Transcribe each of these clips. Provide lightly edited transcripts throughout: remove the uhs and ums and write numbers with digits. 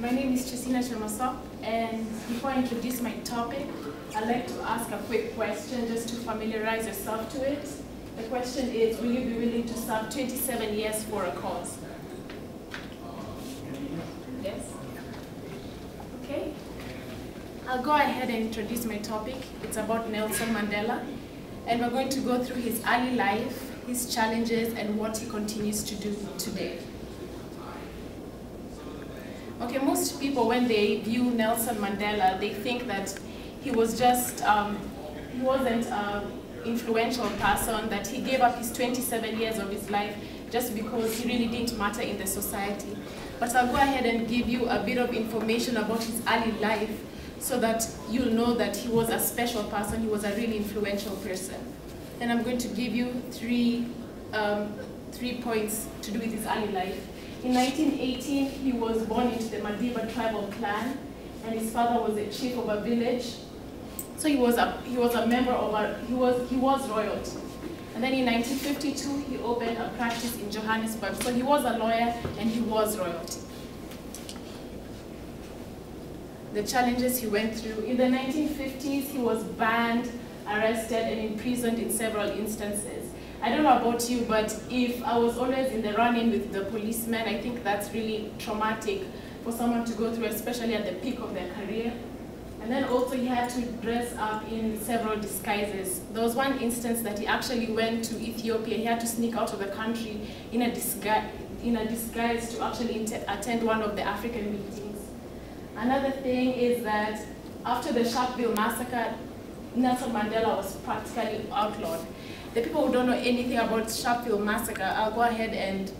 My name is Chesina Chamasop, and before I introduce my topic, I'd like to ask a quick question just to familiarize yourself to it. The question is, will you be willing to serve 27 years for a cause? Yes? Okay. I'll go ahead and introduce my topic. It's about Nelson Mandela, and we're going to go through his early life, his challenges, and what he continues to do today. Okay, most people, when they view Nelson Mandela, they think that he was just, he wasn't an influential person, that he gave up his 27 years of his life just because he really didn't matter in the society. But I'll go ahead and give you a bit of information about his early life so that you'll know that he was a special person, he was a really influential person. And I'm going to give you three points to do with his early life. In 1918, he was born into the Madiba tribal clan, and his father was a chief of a village. So he was a member of he was royalty. And then in 1952, he opened a practice in Johannesburg. So he was a lawyer and he was royalty. The challenges he went through. In the 1950s, he was banned, arrested, and imprisoned in several instances. I don't know about you, but if I was always in the run-in with the policemen, I think that's really traumatic for someone to go through, especially at the peak of their career. And then also he had to dress up in several disguises. There was one instance that he actually went to Ethiopia. He had to sneak out of the country in a disguise to actually attend one of the African meetings. Another thing is that after the Sharpeville massacre, Nelson Mandela was practically outlawed. The people who don't know anything about Sharpeville massacre, I'll go ahead and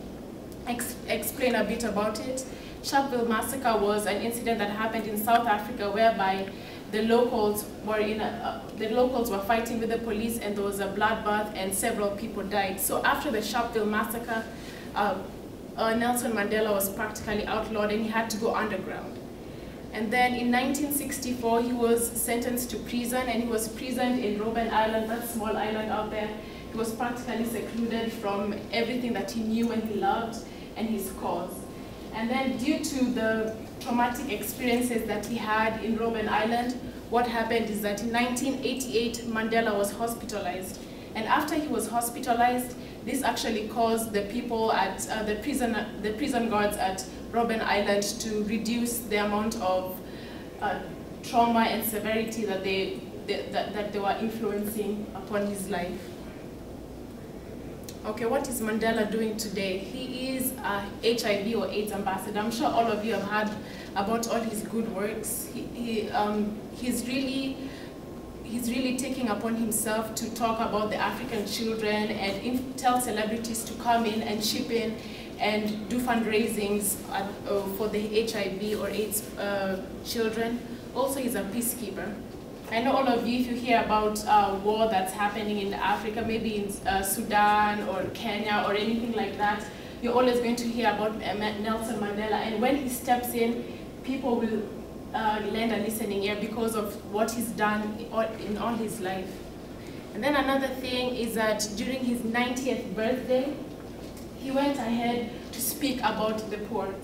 explain a bit about it. Sharpeville massacre was an incident that happened in South Africa whereby the locals were fighting with the police, and there was a bloodbath and several people died. So after the Sharpeville massacre, Nelson Mandela was practically outlawed and he had to go underground. And then in 1964, he was sentenced to prison, and he was imprisoned in Robben Island, that small island out there. He was practically secluded from everything that he knew and he loved and his cause. And then due to the traumatic experiences that he had in Robben Island, what happened is that in 1988, Mandela was hospitalized. And after he was hospitalized, this actually caused the people at the prison guards at Robben Island to reduce the amount of trauma and severity that they were influencing upon his life. Okay, what is Mandela doing today? He is a HIV or AIDS ambassador. I'm sure all of you have heard about all his good works. He's really taking upon himself to talk about the African children and tell celebrities to come in and chip in and do fundraisings for the HIV or AIDS children. Also, he's a peacekeeper. I know all of you, if you hear about war that's happening in Africa, maybe in Sudan or Kenya or anything like that, you're always going to hear about Nelson Mandela. And when he steps in, people will lend a listening ear because of what he's done in all his life. And then another thing is that during his 90th birthday, he went ahead to speak about the poor.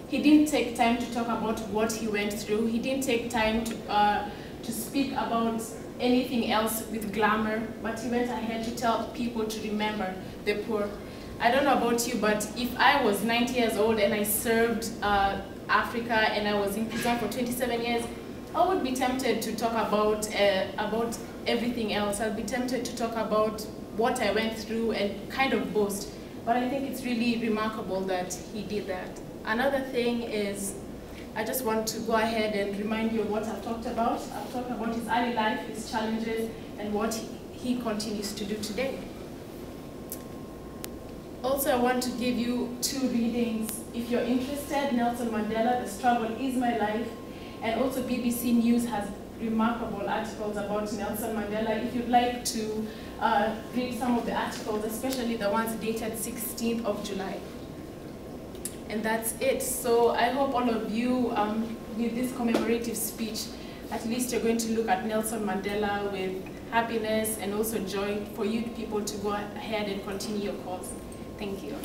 He didn't take time to talk about what he went through. He didn't take time to speak about anything else with glamour, but he went ahead to tell people to remember the poor. I don't know about you, but if I was 90 years old and I served Africa and I was in prison for 27 years, I would be tempted to talk about everything else. I'd be tempted to talk about what I went through and kind of boast. But I think it's really remarkable that he did that. Another thing is, I just want to go ahead and remind you of what I've talked about. I've talked about his early life, his challenges, and what he continues to do today. Also, I want to give you two readings. If you're interested, Nelson Mandela, The Struggle is My Life, and also BBC News has remarkable articles about Nelson Mandela. If you'd like to read some of the articles, especially the ones dated 16th of July. And that's it. So I hope all of you, with this commemorative speech, at least you're going to look at Nelson Mandela with happiness and also joy for you people to go ahead and continue your cause. Thank you.